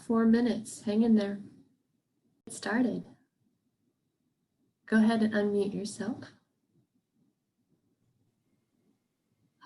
4 minutes. Hang in there. Get started. Go ahead and unmute yourself.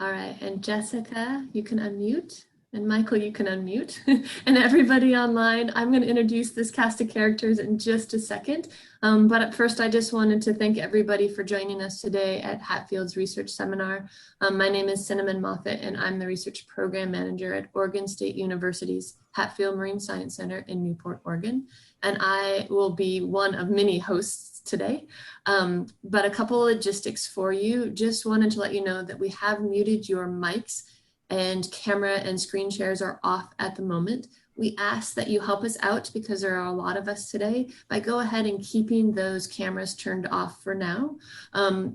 All right, and Jessica, you can unmute. And Michael, you can unmute. And everybody online, I'm going to introduce this cast of characters in just a second. But at first, I just wanted to thank everybody for joining us today at Hatfield's Research Seminar. My name is Cinnamon Moffett, and I'm the Research Program Manager at Oregon State University's Hatfield Marine Science Center in Newport, Oregon. And I will be one of many hosts today. But a couple of logistics for you. Just wanted to let you know that we have muted your mics and camera and screen shares are off at the moment. We ask that you help us out because there are a lot of us today by go ahead and keeping those cameras turned off for now.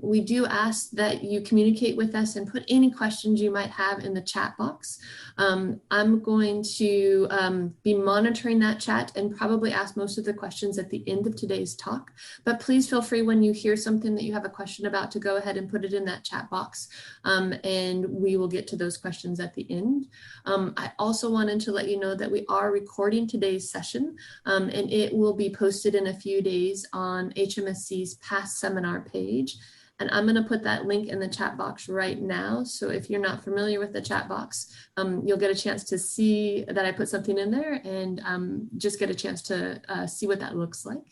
We do ask that you communicate with us and put any questions you might have in the chat box. I'm going to be monitoring that chat and probably ask most of the questions at the end of today's talk, but please feel free when you hear something that you have a question about to go ahead and put it in that chat box, and we will get to those questions at the end. I also wanted to let you know that we are recording today's session, and it will be posted in a few days on HMSC's past seminar page. And I'm going to put that link in the chat box right now. So if you're not familiar with the chat box, you'll get a chance to see that I put something in there and just get a chance to see what that looks like.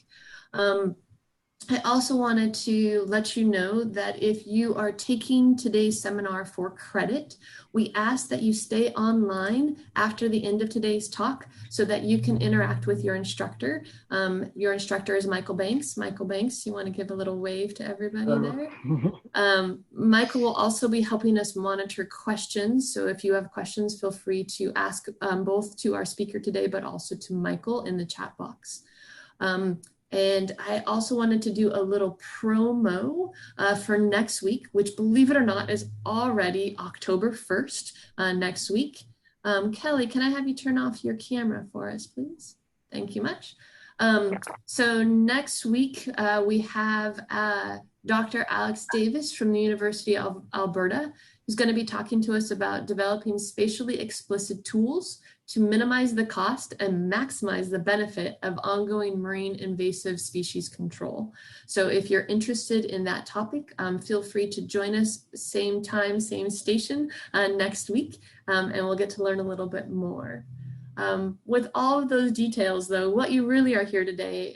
I also wanted to let you know that if you are taking today's seminar for credit, we ask that you stay online after the end of today's talk so that you can interact with your instructor. Your instructor is Michael Banks. Michael Banks, you want to give a little wave to everybody there? Michael will also be helping us monitor questions. So if you have questions, feel free to ask both to our speaker today, but also to Michael in the chat box. And I also wanted to do a little promo for next week, which, believe it or not, is already October 1st next week. Kelly, can I have you turn off your camera for us, please? Thank you much. So next week, we have Dr. Alex Davis from the University of Alberta, who's going to be talking to us about developing spatially explicit tools to minimize the cost and maximize the benefit of ongoing marine invasive species control. So if you're interested in that topic, feel free to join us same time, same station next week, and we'll get to learn a little bit more. With all of those details, though, what you really are here today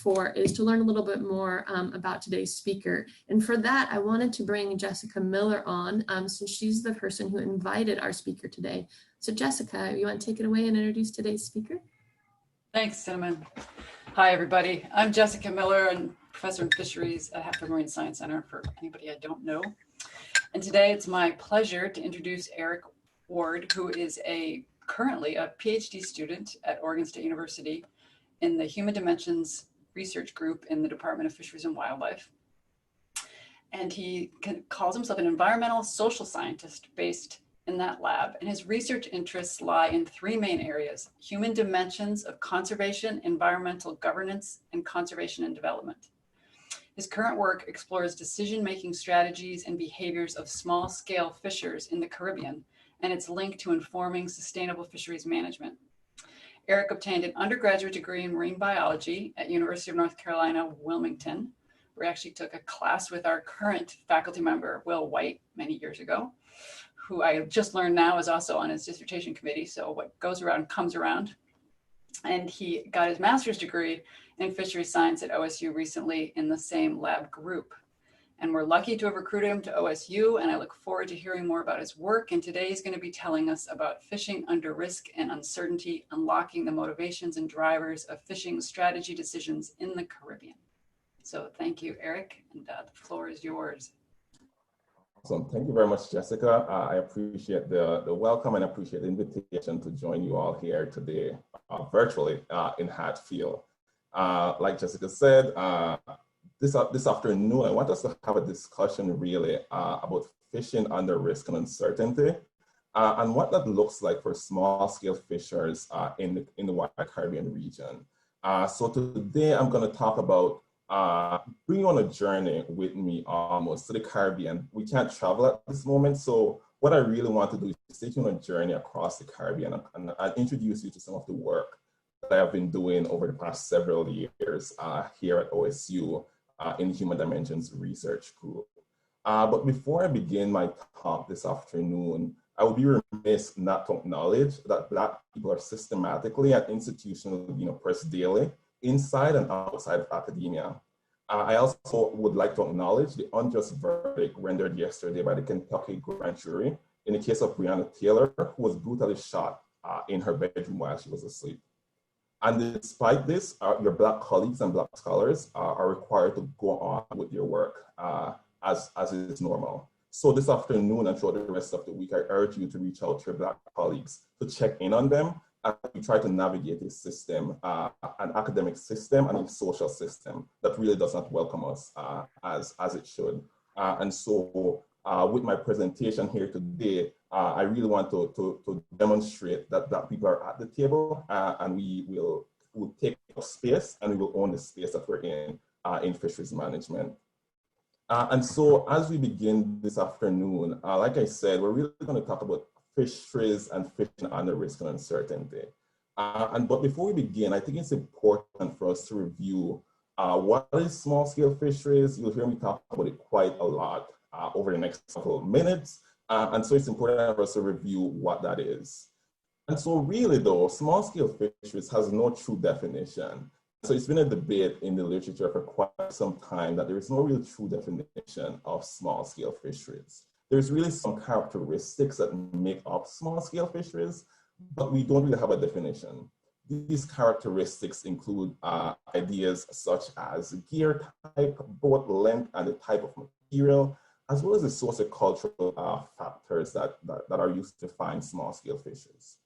for is to learn a little bit more about today's speaker. And for that, I wanted to bring Jessica Miller on, since she's the person who invited our speaker today. So Jessica, you want to take it away and introduce today's speaker? Thanks, Cinnamon. Hi, everybody. I'm Jessica Miller, and professor in fisheries at Hatfield Marine Science Center, for anybody I don't know. And today it's my pleasure to introduce Eric Ward, who is currently a Ph.D. student at Oregon State University in the Human Dimensions Research Group in the Department of Fisheries and Wildlife. And he calls himself an environmental social scientist based in that lab. And his research interests lie in three main areas: human dimensions of conservation, environmental governance, and conservation and development. His current work explores decision-making strategies and behaviors of small-scale fishers in the Caribbean, and its link to informing sustainable fisheries management. Eric obtained an undergraduate degree in marine biology at University of North Carolina, Wilmington, where he actually took a class with our current faculty member, Will White, many years ago, who I just learned now is also on his dissertation committee. So what goes around comes around. And he got his master's degree in fisheries science at OSU recently in the same lab group. And we're lucky to have recruited him to OSU, and I look forward to hearing more about his work. And today he's going to be telling us about fishing under risk and uncertainty, unlocking the motivations and drivers of fishing strategy decisions in the Caribbean. So thank you, Eric, and the floor is yours. Awesome. Thank you very much, Jessica. I appreciate the welcome and appreciate the invitation to join you all here today, virtually in Hatfield. Like Jessica said, this afternoon, I want us to have a discussion really about fishing under risk and uncertainty and what that looks like for small-scale fishers in the Wide Caribbean region. So today I'm going to talk about bring you on a journey with me almost to the Caribbean. We can't travel at this moment, so what I really want to do is take you on a journey across the Caribbean and introduce you to some of the work that I have been doing over the past several years here at OSU in Human Dimensions Research Group. But before I begin my talk this afternoon, I would be remiss not to acknowledge that Black people are systematically and institutionally oppressed daily, inside and outside of academia. I also would like to acknowledge the unjust verdict rendered yesterday by the Kentucky grand jury in the case of Breonna Taylor, who was brutally shot in her bedroom while she was asleep. And despite this, your Black colleagues and Black scholars are required to go on with your work as is normal. So this afternoon and throughout the rest of the week, I urge you to reach out to your Black colleagues to check in on them as we try to navigate a system, an academic system and a social system that really does not welcome us as it should. And so with my presentation here today, I really want to demonstrate that Black people are at the table and we'll take up space and we will own the space that we're in fisheries management. And so as we begin this afternoon, like I said, we're really going to talk about fisheries and fishing under risk and uncertainty. But before we begin, I think it's important for us to review what is small-scale fisheries. You'll hear me talk about it quite a lot over the next couple of minutes. And so it's important for us to review what that is. And so really though, small-scale fisheries has no true definition. So it's been a debate in the literature for quite some time that there is no real true definition of small-scale fisheries. There's really some characteristics that make up small-scale fisheries, but we don't really have a definition. These characteristics include ideas such as gear type, boat length, and the type of material, as well as the sociocultural factors that are used to define small-scale fisheries.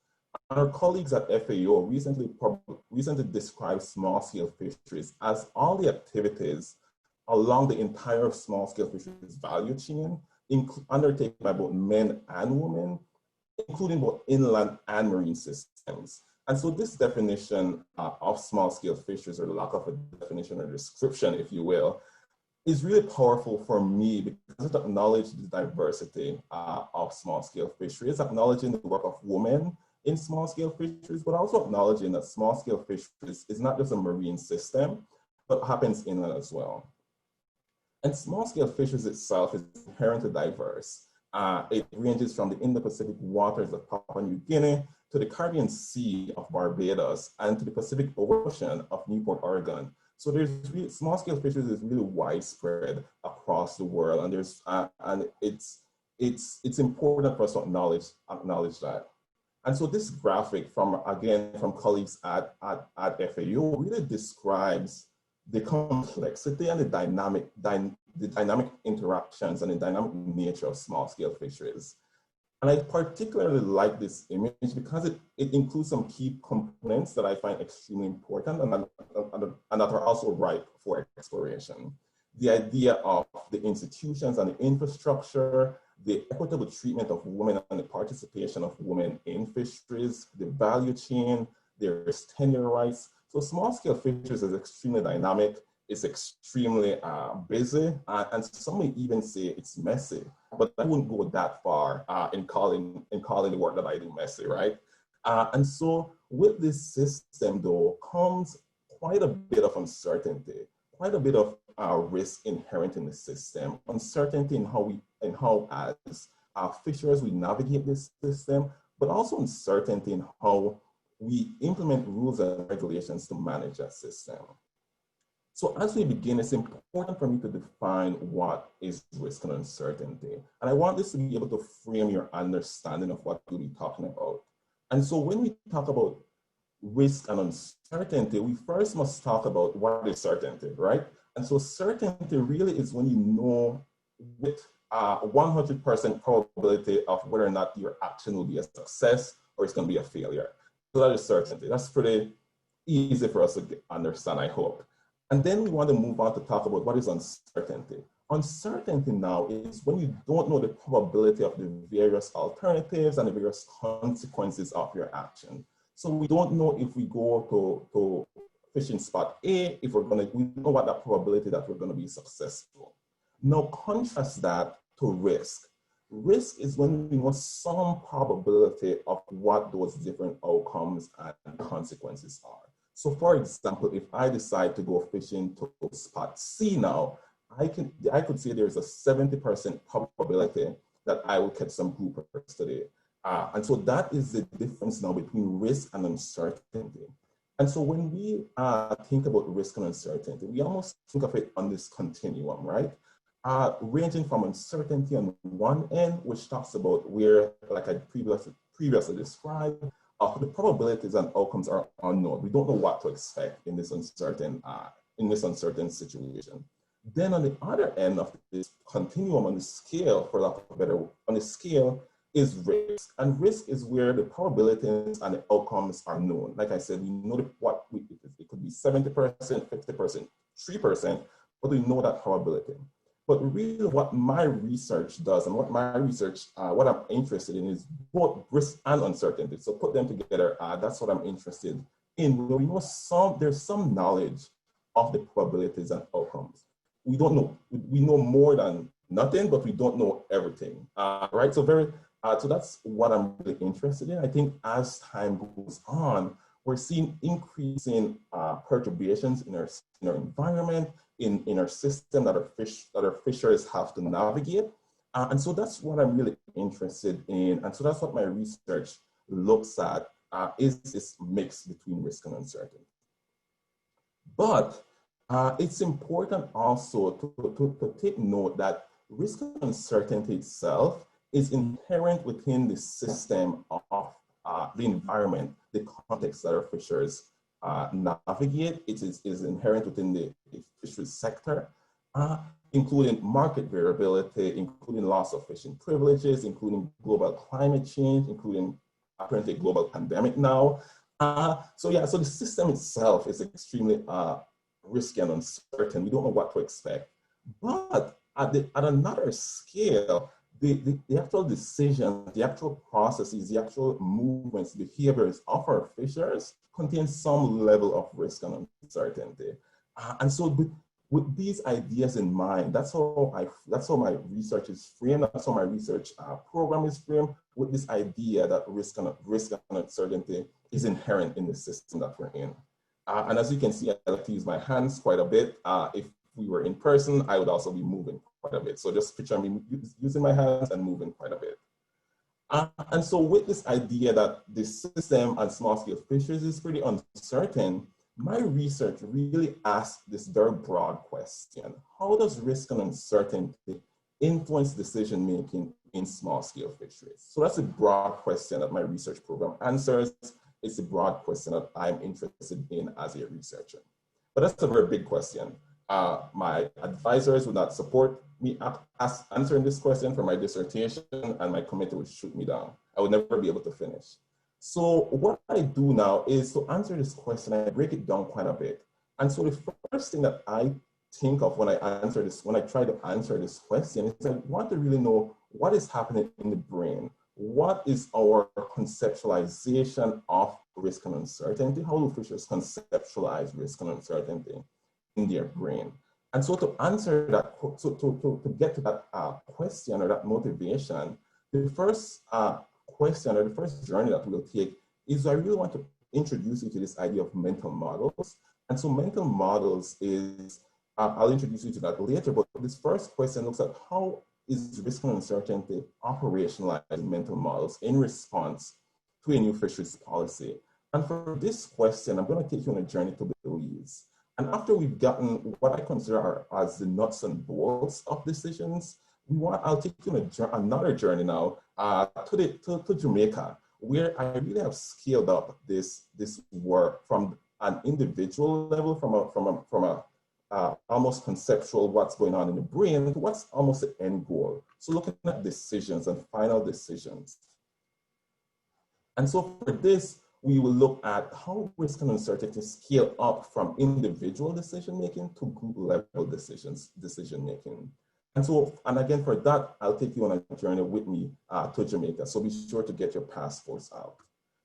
And our colleagues at FAO recently described small-scale fisheries as all the activities along the entire small-scale fisheries value chain, undertaken by both men and women, including both inland and marine systems. And so this definition of small-scale fisheries, or the lack of a definition or description, if you will, is really powerful for me because it acknowledges the diversity of small-scale fisheries, acknowledging the work of women in small-scale fisheries, but also acknowledging that small-scale fisheries is not just a marine system, but happens inland as well. And small-scale fisheries itself is inherently diverse. It ranges from the Indo-Pacific waters of Papua New Guinea to the Caribbean Sea of Barbados and to the Pacific Ocean of Newport, Oregon. So there's really, small-scale fisheries is really widespread across the world, and there's and it's important for us to acknowledge that. And so this graphic from colleagues at FAO really describes the complexity and the dynamic interactions and the dynamic nature of small-scale fisheries. And I particularly like this image because it includes some key components that I find extremely important and that are also ripe for exploration. The idea of the institutions and the infrastructure, the equitable treatment of women and the participation of women in fisheries, the value chain, there's tenure rights. So small-scale fisheries is extremely dynamic, it's extremely busy, and some may even say it's messy, but I wouldn't go that far in calling the work that I do messy, right? And so with this system though comes quite a bit of uncertainty, quite a bit of risk inherent in the system, uncertainty in how as fisherers we navigate this system, but also uncertainty in how we implement rules and regulations to manage that system. So as we begin, it's important for me to define what is risk and uncertainty. And I want this to be able to frame your understanding of what we'll be talking about. And so when we talk about risk and uncertainty, we first must talk about what is certainty, right? And so certainty really is when you know with 100% probability of whether or not your action will be a success or it's going to be a failure. So that is certainty. That's pretty easy for us to understand, I hope. And then we want to move on to talk about what is uncertainty. Uncertainty now is when you don't know the probability of the various alternatives and the various consequences of your action. So we don't know if we go to fishing spot A, we know what that probability that we're going to be successful. Now contrast that to risk. risk is when we know some probability of what those different outcomes and consequences are. So for example, if I decide to go fishing to spot C now, I could say there's a 70% probability that I will catch some groupers today. And so that is the difference now between risk and uncertainty. And so when we think about risk and uncertainty, we almost think of it on this continuum, right? Ranging from uncertainty on one end, which talks about where, like I previously described, the probabilities and outcomes are unknown. We don't know what to expect in this uncertain situation. Then on the other end of this continuum on the scale, for lack of a better word, on the scale is risk. And risk is where the probabilities and the outcomes are known. Like I said, we know it could be 70%, 50%, 3%, but we know that probability. But really what my research does and what what I'm interested in is both risk and uncertainty. So put them together, that's what I'm interested in. We know there's some knowledge of the probabilities and outcomes. We don't know, we know more than nothing, but we don't know everything, right? So that's what I'm really interested in. I think as time goes on, we're seeing increasing perturbations in our environment, in our system that our fisheries have to navigate. And so that's what I'm really interested in. And so that's what my research looks at, is this mix between risk and uncertainty. But it's important also to take note that risk and uncertainty itself is inherent within the system of the environment, the context that our fishers navigate. It is inherent within the fisheries sector, including market variability, including loss of fishing privileges, including global climate change, including apparently global pandemic now. So the system itself is extremely risky and uncertain. We don't know what to expect. But at another scale, the actual decisions, the actual processes, the actual movements, behaviors of our fishers contain some level of risk and uncertainty. And so with these ideas in mind, that's how my research is framed. That's how my research program is framed, with this idea that risk and uncertainty is inherent in the system that we're in. And as you can see, I like to use my hands quite a bit. If we were in person, I would also be moving quite a bit. So just picture me using my hands and moving quite a bit. And so with this idea that the system and small-scale fisheries is pretty uncertain, my research really asked this very broad question: how does risk and uncertainty influence decision-making in small-scale fisheries? So that's a broad question that my research program answers. It's a broad question that I'm interested in as a researcher. But that's a very big question. My advisors would not support me answering this question for my dissertation, and my committee would shoot me down. I would never be able to finish. So what I do now is to answer this question, I break it down quite a bit. And so the first thing that I think of when I try to answer this question is I want to really know what is happening in the brain. What is our conceptualization of risk and uncertainty? How do fishers conceptualize risk and uncertainty in their brain? And so to answer that, to get to that question or that motivation, the first question or the first journey that we'll take is I really want to introduce you to this idea of mental models. And so mental models is, I'll introduce you to that later, but this first question looks at how is risk and uncertainty operationalized in mental models in response to a new fisheries policy. And for this question, I'm going to take you on a journey to Belize. And after we've gotten what I consider as the nuts and bolts of decisions, I'll take you on another journey now to Jamaica, where I really have scaled up this work from an individual level, from a almost conceptual what's going on in the brain to what's almost the end goal. So looking at decisions and final decisions. And so for this, we will look at how risk and uncertainty scale up from individual decision-making to group level decision-making. And again, for that, I'll take you on a journey with me to Jamaica. So be sure to get your passports out.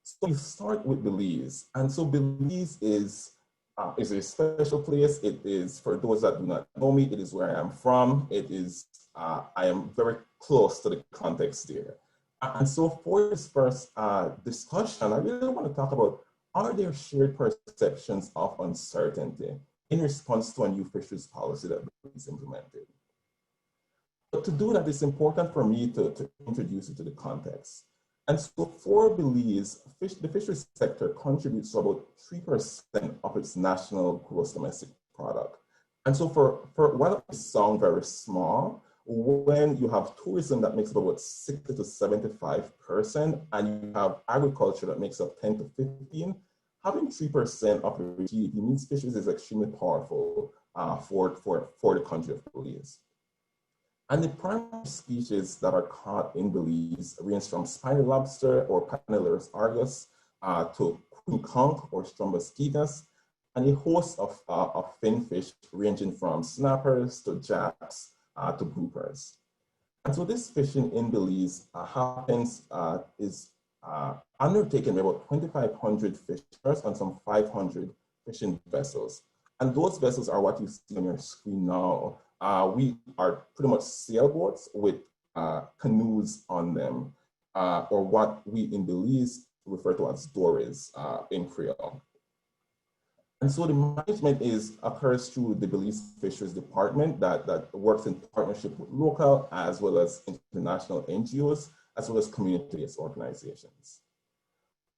So we start with Belize. And so Belize is a special place. It is, for those that do not know me, it is where I am from. It is I am very close to the context there. And so for this first discussion, I really want to talk about, are there shared perceptions of uncertainty in response to a new fisheries policy that is implemented? But to do that, it's important for me to introduce you to the context. And so for Belize, the fisheries sector contributes to about 3% of its national gross domestic product. And so while it sounds very small, when you have tourism that makes up about 60 to 75%, and you have agriculture that makes up 10 to 15, having 3% of your GDP means fisheries is extremely powerful for the country of Belize. And the primary species that are caught in Belize range from spiny lobster or Panellurus argus to queen conch or Strombus gigas, and a host of finfish ranging from snappers to jacks to groupers. And so this fishing in Belize is undertaken by about 2,500 fishers on some 500 fishing vessels. And those vessels are what you see on your screen now. We are pretty much sailboats with canoes on them, or what we in Belize refer to as dories in Creole. And so the management occurs through the Belize Fisheries Department that works in partnership with local as well as international NGOs, as well as community-based organizations.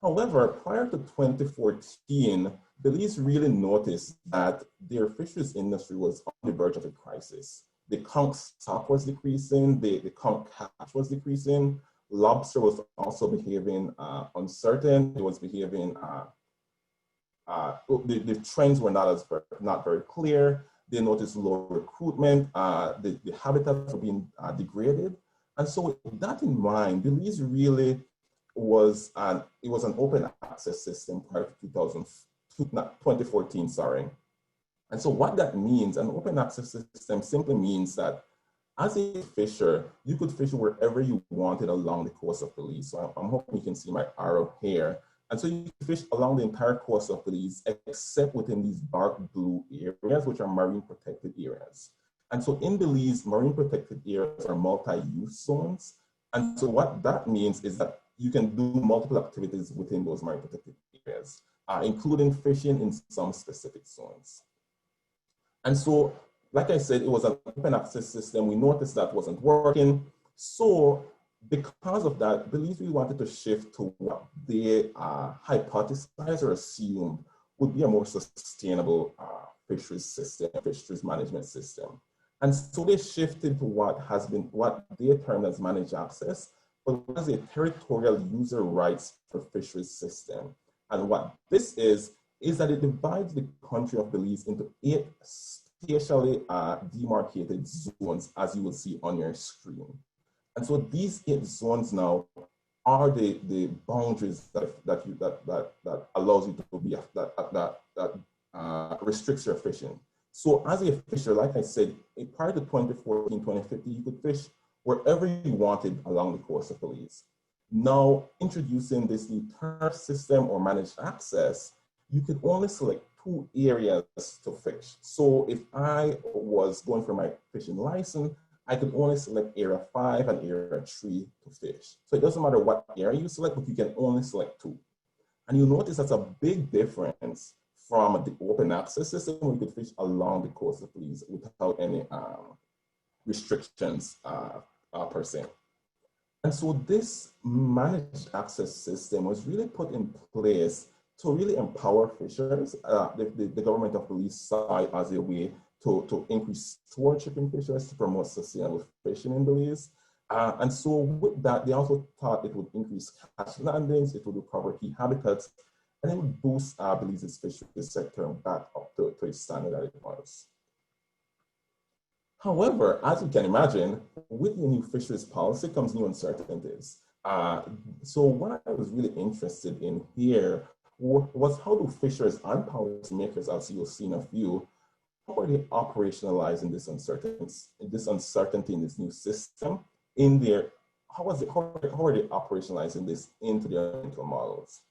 However, prior to 2014, Belize really noticed that their fisheries industry was on the verge of a crisis. The conch stock was decreasing, the conch catch was decreasing, lobster was also behaving uncertain, it was behaving, the trends were not very clear. They noticed low recruitment, the habitats were being degraded. And so with that in mind, Belize really was an open access system prior to 2014, sorry. And so what that means, an open access system simply means that as a fisher, you could fish wherever you wanted along the coast of Belize. So I'm hoping you can see my arrow here. And so you can fish along the entire coast of Belize, except within these dark blue areas, which are marine protected areas. And so in Belize, marine protected areas are multi-use zones. And so what that means is that you can do multiple activities within those marine protected areas, including fishing in some specific zones. And so, like I said, it was an open access system. We noticed that wasn't working. So because of that, Belize really wanted to shift to what they hypothesized or assumed would be a more sustainable fisheries system, fisheries management system. And so they shifted to what they termed as managed access, but was a territorial user rights for fisheries system. And what this is that it divides the country of Belize into 8 spatially demarcated zones, as you will see on your screen. And so these 8 zones now are the boundaries that allows you to be that restricts your fishing. So as a fisher, like I said, prior to 2014, 2015, you could fish wherever you wanted along the coast of Belize. Now, introducing this new turf system or managed access, you could only select 2 areas to fish. So if I was going for my fishing license, I could only select area 5 and area 3 to fish. So it doesn't matter what area you select, but you can only select 2. And you'll notice that's a big difference from the open access system where you could fish along the coast of Belize without any restrictions per se. And so this managed access system was really put in place to really empower fishers. The government of Belize saw it as a way to increase stewardship in fisheries, to promote sustainable fishing in Belize. And so with that, they also thought it would increase catch landings, it would recover key habitats, and it would boost Belize's fisheries sector back up to its standard that it was. However, as you can imagine, with the new fisheries policy comes new uncertainties. So what I was really interested in here was how do fishers and policymakers, as you'll see in a few, how are they operationalizing this uncertainty in this new system in their, how are they operationalizing this into their mental models?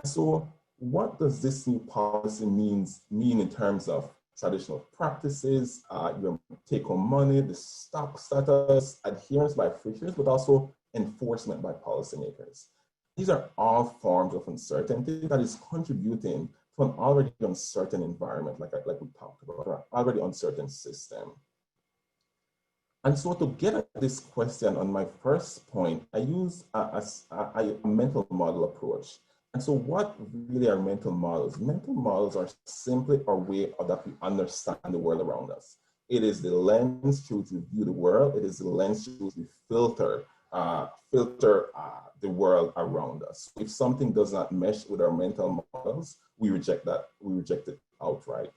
So what does this new policy mean in terms of traditional practices, your take-home money, the stock status, adherence by fisheries, but also enforcement by policymakers. These are all forms of uncertainty that is contributing to an already uncertain environment, like we talked about, or already uncertain system. And so to get at this question on my first point, I use a mental model approach. And so what really are mental models? Mental models are simply a way that we understand the world around us. It is the lens through which we view the world. It is the lens through which we filter the world around us. If something does not mesh with our mental models, we reject it outright.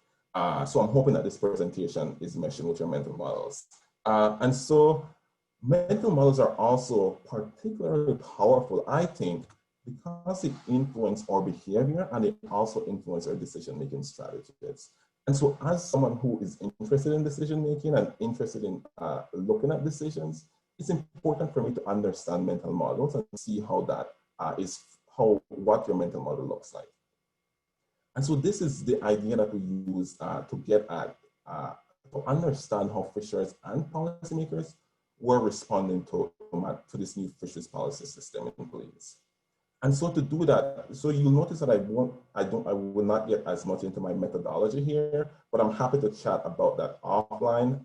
So I'm hoping that this presentation is meshing with your mental models. And so mental models are also particularly powerful, I think, because they influence our behavior and they also influence our decision-making strategies. And so as someone who is interested in decision-making and interested in looking at decisions, it's important for me to understand mental models and see how that what your mental model looks like. And so this is the idea that we use to get at, to understand how fisheries and policymakers were responding to this new fisheries policy system in Belize. And so to do that, so you'll notice that I will not get as much into my methodology here, but I'm happy to chat about that offline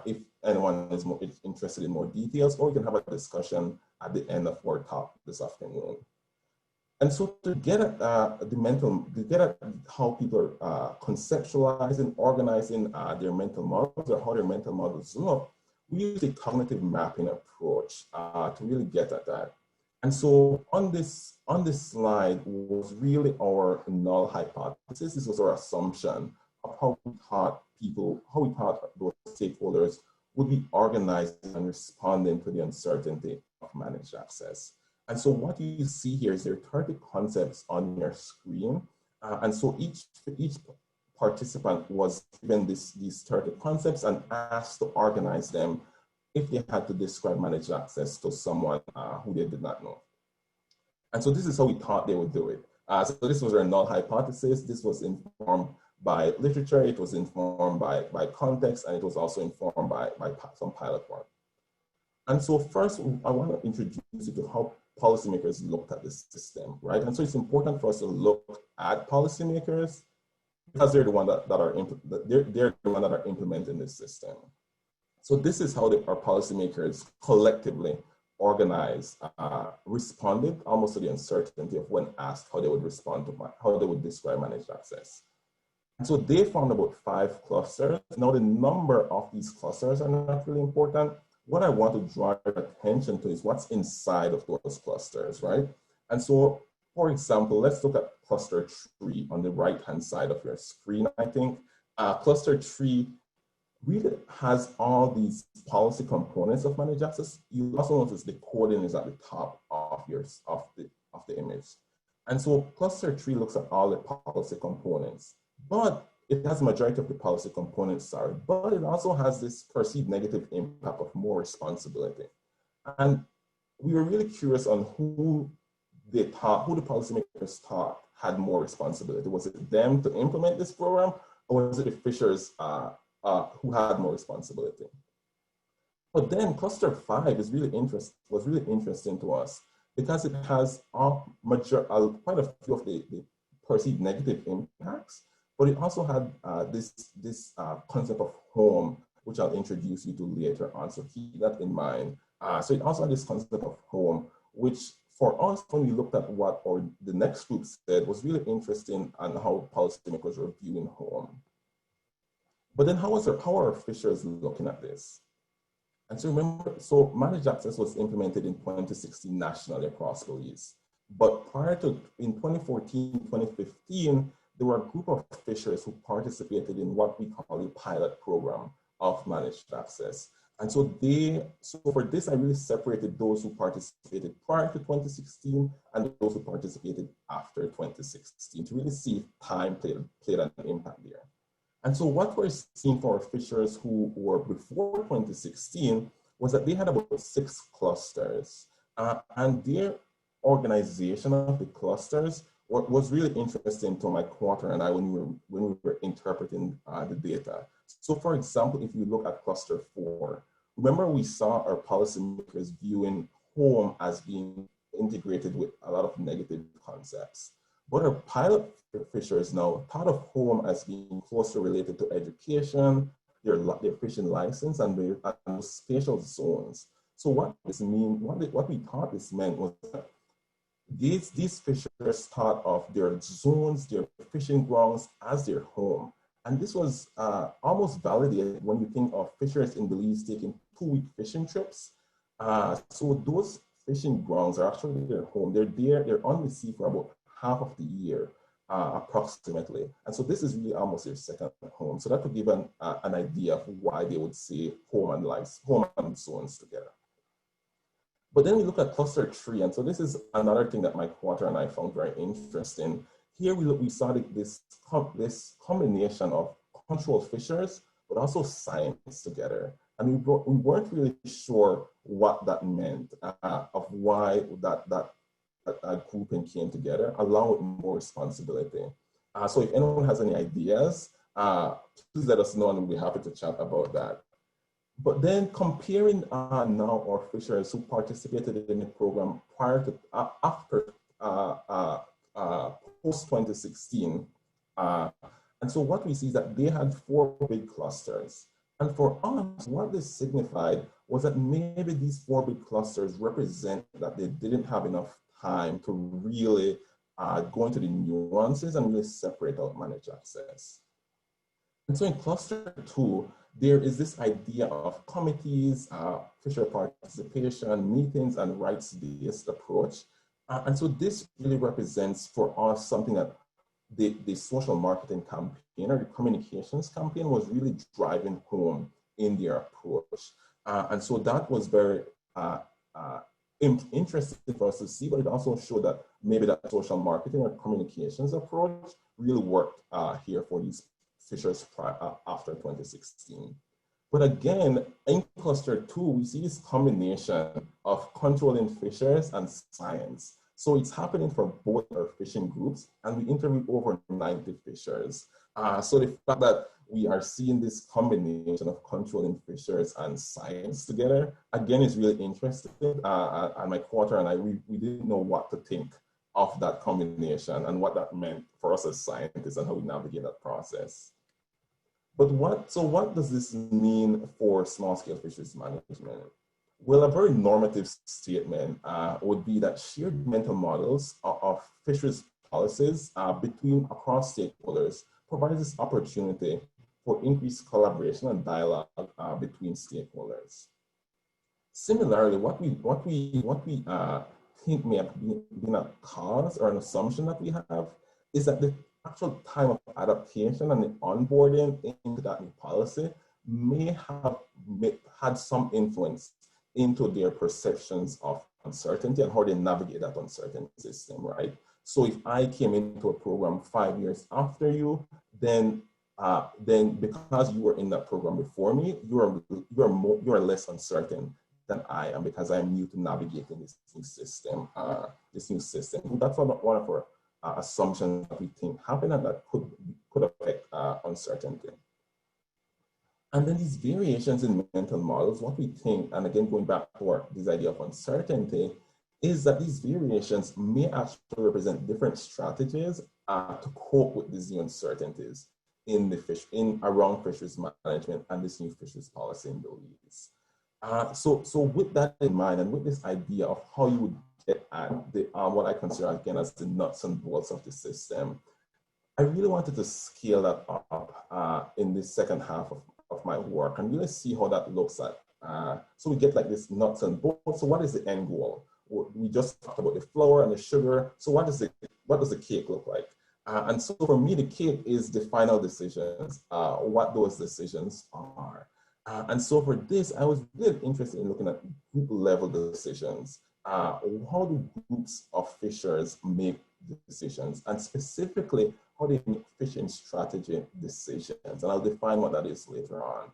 if anyone is more interested in more details, or we can have a discussion at the end of our talk this afternoon. And so to get at how people are conceptualizing, organizing their mental models, or how their mental models look, we use a cognitive mapping approach to really get at that. And so on this slide was really our null hypothesis. This was our assumption of how we thought those stakeholders would be organized and responding to the uncertainty of managed access. And so what you see here is there are 30 concepts on your screen. And so each participant was given these 30 concepts and asked to organize them if they had to describe managed access to someone who they did not know. And so this is how we thought they would do it. So this was our null hypothesis. This was informed by literature, it was informed by context, and it was also informed by some pilot work. And so first, I want to introduce you to how policymakers looked at this system, right? And so it's important for us to look at policymakers because they're the one that are implementing this system. So this is how our policymakers collectively organized, responded almost to the uncertainty of when asked how they would respond to how they would describe managed access. And so they found about 5 clusters. Now the number of these clusters are not really important. What I want to draw your attention to is what's inside of those clusters, right? And so, for example, let's look at cluster 3 on the right-hand side of your screen, I think. Cluster 3 really has all these policy components of managed access. You also notice the coding is at the top of the image. And so cluster 3 looks at all the policy components, but it has a majority of the policy components, but it also has this perceived negative impact of more responsibility. And we were really curious on who the policymakers thought had more responsibility. Was it them to implement this program, or was it the fishers who had more responsibility? But then cluster 5 was really interesting to us because it has quite a few of the perceived negative impacts, but it also had this concept of home, which I'll introduce you to later on, so keep that in mind. So it also had this concept of home, which for us, when we looked at what the next group said, was really interesting on how policymakers were viewing home. But then how are fishers looking at this? And so remember, so managed access was implemented in 2016 nationally across Belize. But prior to, in 2014, 2015, there were a group of fishers who participated in what we call a pilot program of managed access. And so for this, I really separated those who participated prior to 2016 and those who participated after 2016 to really see if time played an impact there. And so what we're seeing for fishers who were before 2016 was that they had about 6 clusters, and their organization of the clusters what was really interesting to my quarter and I when we were interpreting the data. So for example, if you look at cluster 4, remember we saw our policymakers viewing home as being integrated with a lot of negative concepts. But our pilot fishers now thought of home as being closely related to education, their fishing license, and their spatial zones. So what this mean? What we thought this meant was that these fishers thought of their zones, their fishing grounds as their home. And this was almost validated when you think of fishers in Belize taking 2-week fishing trips. So those fishing grounds are actually their home. They're on the sea for about half of the year, approximately. And so this is really almost their second home. So that would give an idea of why they would say home and zones together. But then we look at cluster 3, and so this is another thing that my quarter and I found very interesting. Here we saw this combination of controlled fishers, but also science together. And we weren't really sure what that meant, of why that grouping came together, along with more responsibility. So if anyone has any ideas, please let us know and we'll be happy to chat about that. But then comparing now our fishers who participated in the program prior to, after post-2016. And so what we see is that they had 4 big clusters. And for us, what this signified was that maybe these 4 big clusters represent that they didn't have enough time to really go into the nuances and really separate out managed access. And so in cluster 2, there is this idea of committees, fisher participation, meetings, and rights-based approach. And so this really represents for us something that the social marketing campaign or the communications campaign was really driving home in their approach. And so that was very interesting for us to see, but it also showed that maybe that social marketing or communications approach really worked here for these fishers after 2016. But again, in cluster 2, we see this combination of controlling fishers and science. So it's happening for both our fishing groups, and we interviewed over 90 fishers. So the fact that we are seeing this combination of controlling fishers and science together, again, is really interesting. And my quarter and I, we didn't know what to think of that combination and what that meant for us as scientists and how we navigate that process. But what does this mean for small-scale fisheries management? Well, a very normative statement would be that shared mental models of fisheries policies across stakeholders provides this opportunity for increased collaboration and dialogue between stakeholders. Similarly, what we think may have been a cause or an assumption that we have is that the actual time of adaptation and the onboarding into that new policy may have had some influence into their perceptions of uncertainty and how they navigate that uncertain system, right? So if I came into a program 5 years after you, then because you were in that program before me, you are less uncertain than I am because I'm new to navigating this new system. That's one of our assumptions that we think happen and that could affect uncertainty. And then these variations in mental models, what we think, and again, going back to this idea of uncertainty, is that these variations may actually represent different strategies to cope with these new uncertainties around fisheries management and this new fisheries policy in Belize. So with that in mind, and with this idea of how you would get at what I consider again as the nuts and bolts of the system, I really wanted to scale that up in the second half of my work and really see how that looks at. So we get like this nuts and bolts. So what is the end goal? We just talked about the flour and the sugar. So what does the cake look like? And so for me, the cake is the final decisions, what those decisions are. And so for this, I was really interested in looking at group level decisions. How do groups of fishers make decisions, and specifically how they make fishing strategy decisions? And I'll define what that is later on.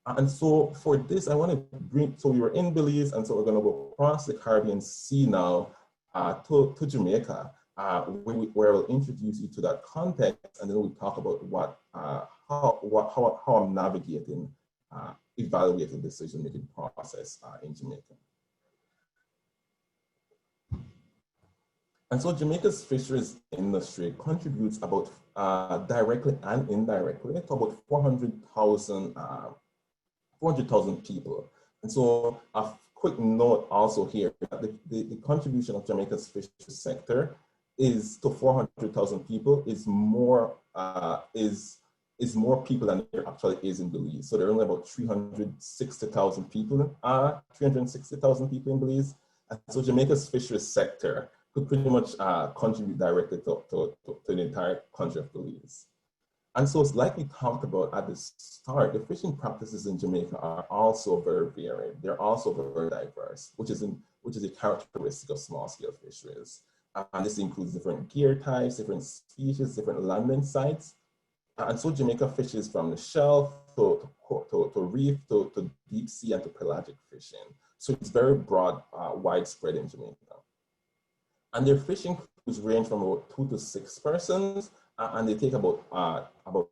And so for this, I want to so we were in Belize, and so we're going to go across the Caribbean Sea now to Jamaica. where we'll introduce you to that context, and then we'll talk about how I'm navigating, evaluating decision-making process in Jamaica. And so Jamaica's fisheries industry contributes about directly and indirectly to about 400,000 people. And so a quick note also here, that the contribution of Jamaica's fisheries sector is to 400,000 people is more people than there actually is in Belize. So there are only about 360,000 people, 360,000 people in Belize. And so Jamaica's fisheries sector could pretty much contribute directly to the entire country of Belize. And so it's like we talked about at the start, the fishing practices in Jamaica are also very varied. They're also very diverse, which is a characteristic of small-scale fisheries. And this includes different gear types, different species, different landing sites. And so Jamaica fishes from the shelf to reef, to deep sea, and to pelagic fishing. So it's very broad, widespread in Jamaica. And their fishing crews range from about 2 to 6 persons, and they take about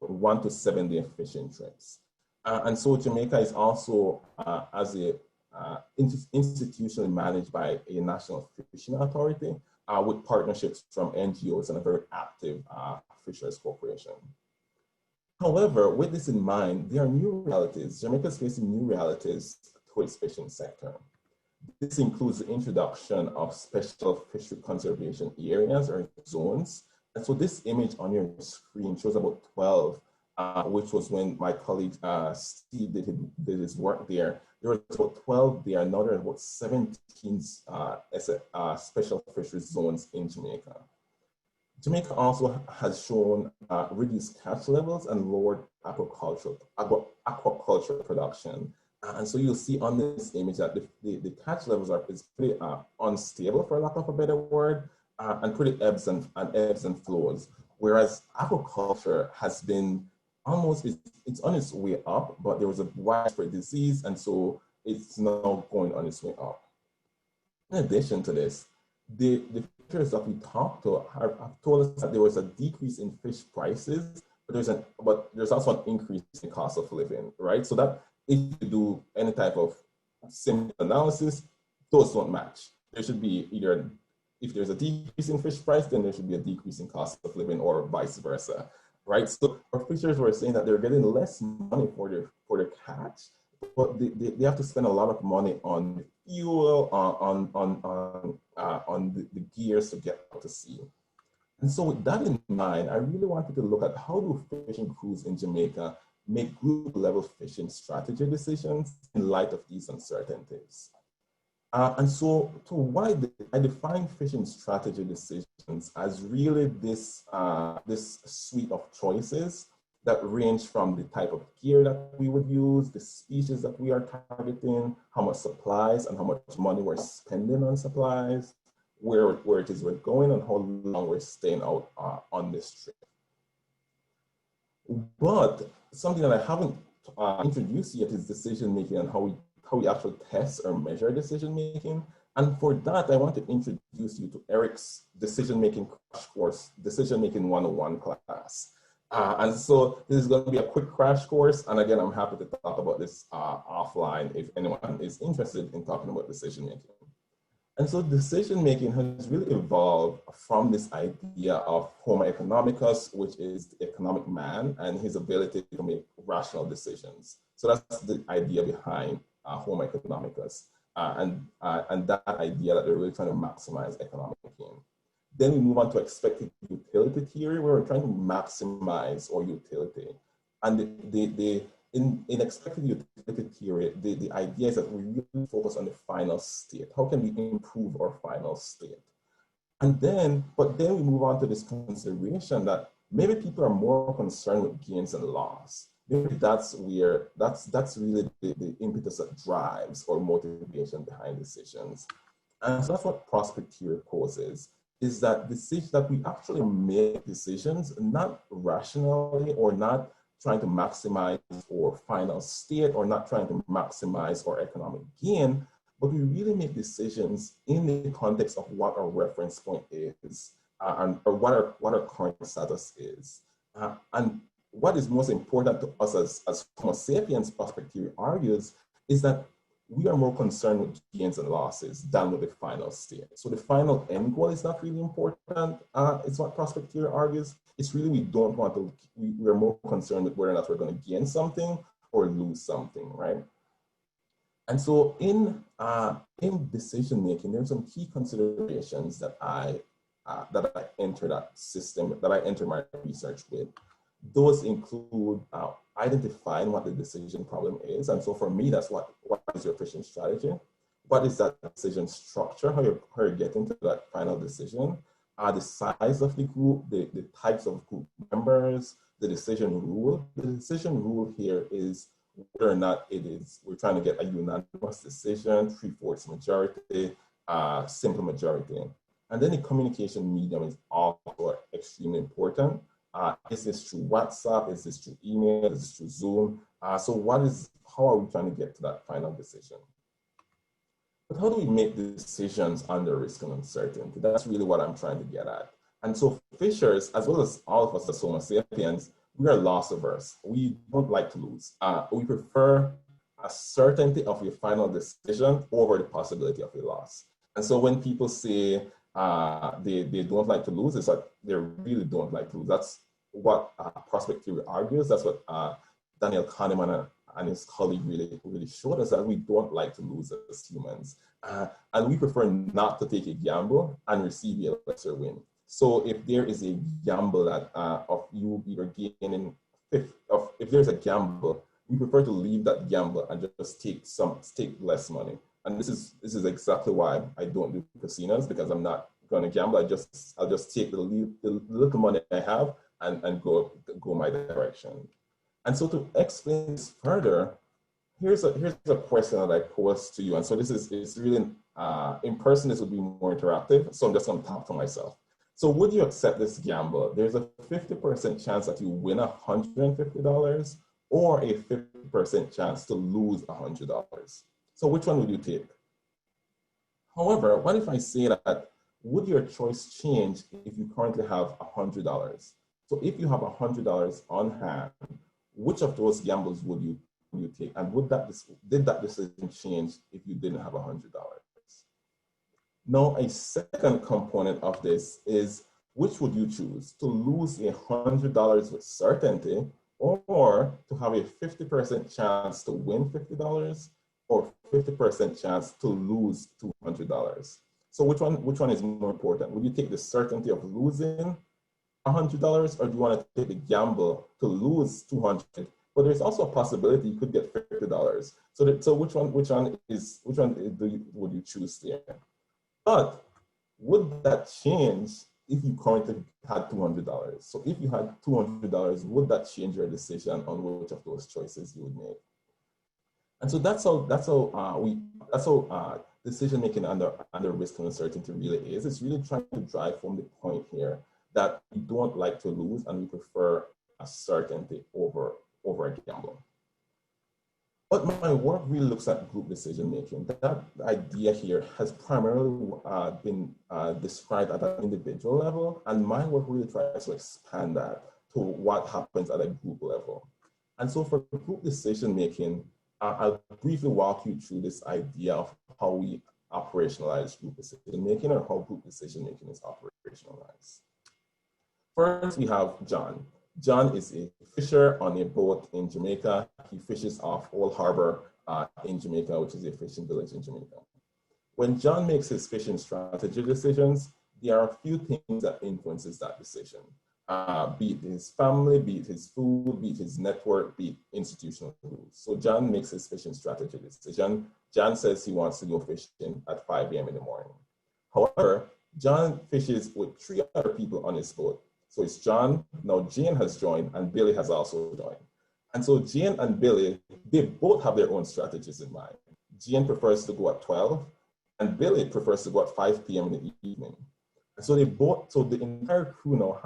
1 to 7 day fishing trips. And so Jamaica is also, as a institutionally managed by a national fishing authority, with partnerships from NGOs and a very active fisheries corporation. However, with this in mind, there are new realities. Jamaica is facing new realities to its fishing sector. This includes the introduction of special fishery conservation areas or zones. And so this image on your screen shows about 12, which was when my colleague Steve did his work there. There were about 12 there, now there are about 17 special fisheries zones in Jamaica. Jamaica also has shown reduced catch levels and lowered aquaculture production. And so you'll see on this image that the catch levels is pretty unstable, for lack of a better word, and pretty ebbs and flows. Whereas aquaculture has been it's on its way up, but there was a widespread disease, and so it's now going on its way up. In addition to this, the fisheries that we talked to have told us that there was a decrease in fish prices, but there's also an increase in cost of living, right? So that if you do any type of simple analysis, those don't match. There should be either, if there's a decrease in fish price, then there should be a decrease in cost of living, or vice versa, right? So our fishers were saying that they're getting less money for their catch, but they have to spend a lot of money on fuel, on the gears to get out to sea. And so with that in mind, I really wanted to look at how do fishing crews in Jamaica make group level fishing strategy decisions in light of these uncertainties. And so I define fishing strategy decisions as really this suite of choices that range from the type of gear that we would use, the species that we are targeting, how much supplies and how much money we're spending on supplies, where it is we're going, and how long we're staying out on this trip. But something that I haven't introduced yet is decision making and how we actually test or measure decision making. And for that, I want to introduce you to Eric's decision making crash course, Decision Making 101 class. And so this is going to be a quick crash course. And again, I'm happy to talk about this offline if anyone is interested in talking about decision making. And so decision making has really evolved from this idea of Homo economicus, which is the economic man and his ability to make rational decisions. So that's the idea behind Homo economicus, and that idea that they're really trying to maximize economic gain. Then we move on to expected utility theory, where we're trying to maximize our utility. And in expected utility theory, the idea is that we really focus on the final state. How can we improve our final state? But then we move on to this consideration that maybe people are more concerned with gains and loss. Maybe that's really the impetus that drives or motivation behind decisions. And so that's what prospect theory poses, is that we actually make decisions not rationally or not trying to maximize our final state or not trying to maximize our economic gain, but we really make decisions in the context of what our reference point is. or what our current status is. And what is most important to us as Homo sapiens, prospect theory argues, is that we are more concerned with gains and losses than with the final state. So the final end goal is not really important. It's what prospect theory argues. It's really we don't want to, we're more concerned with whether or not we're going to gain something or lose something, right? And so in decision making, there are some key considerations that I enter that system, that I enter my research with. Those include identifying what the decision problem is. And so for me, that's what is your fishing strategy? What is that decision structure? How you're getting to that final decision? The size of the group, the types of group members, the decision rule. The decision rule here is whether or not we're trying to get a unanimous decision, 3/4 majority, simple majority. And then the communication medium is also extremely important. Is this through WhatsApp? Is this through email? Is this through Zoom? How are we trying to get to that final decision? But how do we make decisions under risk and uncertainty? That's really what I'm trying to get at. And so fishers, as well as all of us as Homo sapiens, we are loss averse. We don't like to lose. We prefer a certainty of your final decision over the possibility of a loss. And so when people say they don't like to lose, it's like they really don't like to lose. That's what prospect theory argues. That's what Daniel Kahneman and his colleague really showed us, that we don't like to lose as humans. And we prefer not to take a gamble and receive a lesser win. So if there is a gamble that of you either gaining, if there's a gamble, we prefer to leave that gamble and just take less money. And this is exactly why I don't do casinos, because I'm not going to gamble. I'll just take the little money I have and go my direction. And so to explain this further, here's a question that I pose to you. And so it's really in person. This would be more interactive. So I'm just going to talk to myself. So would you accept this gamble? There's a 50% chance that you win $150 or a 50% chance to lose $100. So which one would you take? However, what if I say that, would your choice change if you currently have $100? So if you have $100 on hand, which of those gambles would you take? And did that decision change if you didn't have $100? Now, a second component of this is, which would you choose? To lose $100 with certainty, or to have a 50% chance to win $50, or 50% chance to lose $200? So which one is more important? Would you take the certainty of losing $100, or do you want to take the gamble to lose $200? But there's also a possibility you could get $50. So which one would you choose there? But would that change if you currently had $200? So if you had $200, would that change your decision on which of those choices you would make? And so that's how decision making under risk and uncertainty really is. It's really trying to drive home the point here that we don't like to lose and we prefer a certainty over a gamble. But my work really looks at group decision making. That idea here has primarily been described at an individual level, and my work really tries to expand that to what happens at a group level. And so for group decision making, I'll briefly walk you through this idea of how we operationalize group decision making, or how group decision making is operationalized. First, we have John. John is a fisher on a boat in Jamaica. He fishes off Old Harbor in Jamaica, which is a fishing village in Jamaica. When John makes his fishing strategy decisions, there are a few things that influences that decision. Be it his family, be it his food, be it his network, be it institutional rules. So John makes his fishing strategy decision. John says he wants to go fishing at 5 a.m. in the morning. However, John fishes with 3 other people on his boat. So it's John, now Jane has joined, and Billy has also joined. And so Jane and Billy, they both have their own strategies in mind. Jane prefers to go at 12, and Billy prefers to go at 5 p.m. in the evening. And so the entire crew now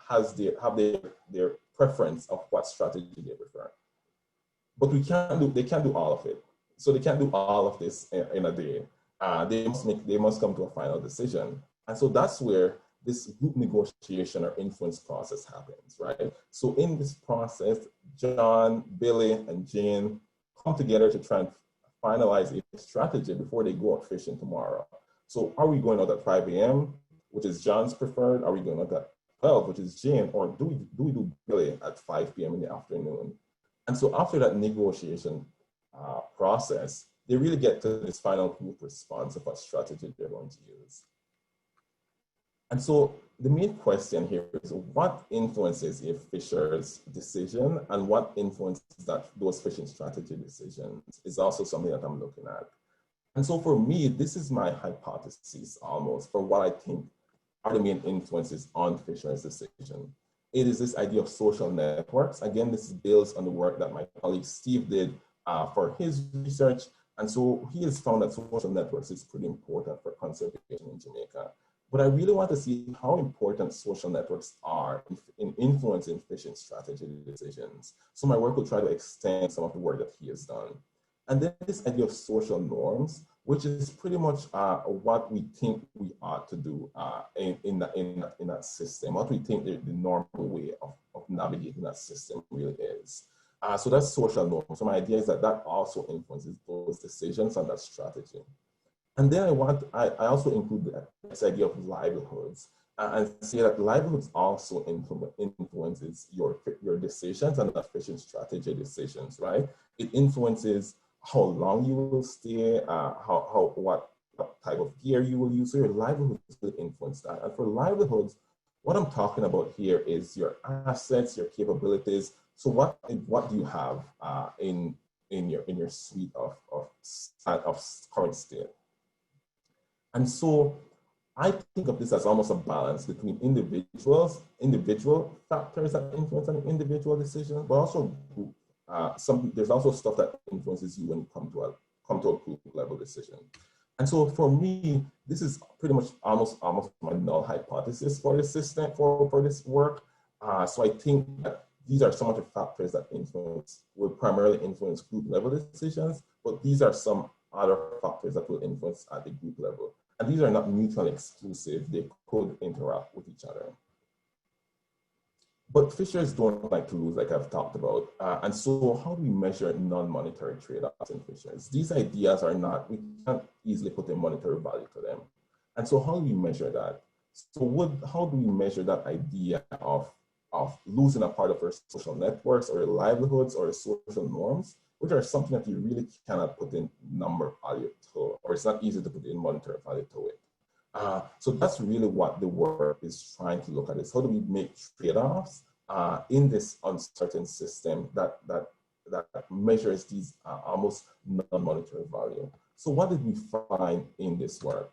have their preference of what strategy they prefer. But they can't do all of it. So they can't do all of this in a day. They must come to a final decision. And so that's where this group negotiation or influence process happens, right? So in this process, John, Billy, and Jane come together to try and finalize a strategy before they go out fishing tomorrow. So are we going out at 5 a.m., which is John's preferred? Are we going out at 12, which is Jane? Or do we do Billy at 5 p.m. in the afternoon? And so after that negotiation process, they really get to this final group response of what strategy they're going to use. And so the main question here is what influences a fisher's decision and what influences those fishing strategy decisions is also something that I'm looking at. And so for me, this is my hypothesis almost for what I think are the main influences on fisher's decision. It is this idea of social networks. Again, this builds on the work that my colleague Steve did for his research. And so he has found that social networks is pretty important for conservation in Jamaica. But I really want to see how important social networks are in influencing fishing strategy decisions. So my work will try to extend some of the work that he has done. And then this idea of social norms, which is pretty much what we think we ought to do in that system, what we think the normal way of navigating that system really is. So that's social norms. So my idea is that that also influences those decisions and that strategy. And then I also include this idea of livelihoods and say that livelihoods also influences your decisions and that fishing strategy decisions, right? It influences how long you will stay, what type of gear you will use. So your livelihoods will influence that. And for livelihoods, what I'm talking about here is your assets, your capabilities. So what do you have in your suite of current state? And so I think of this as almost a balance between individual factors that influence an individual decision, but also group. There's also stuff that influences you when you come to a group level decision. And so for me, this is pretty much almost my null hypothesis for this system, for this work. So I think that these are some of the factors that will primarily influence group level decisions, but these are some other factors that will influence at the group level. And these are not mutually exclusive, they could interact with each other. But fishers don't like to lose, like I've talked about. And so how do we measure non-monetary trade-offs in fishers? These ideas we can't easily put a monetary value to them. And so how do we measure that? So how do we measure that idea of losing a part of our social networks or livelihoods or social norms, which are something that you really cannot put in number value to, or it's not easy to put in monetary value to it. So that's really what the work is trying to look at, is how do we make trade-offs in this uncertain system that measures these almost non-monetary value. So what did we find in this work?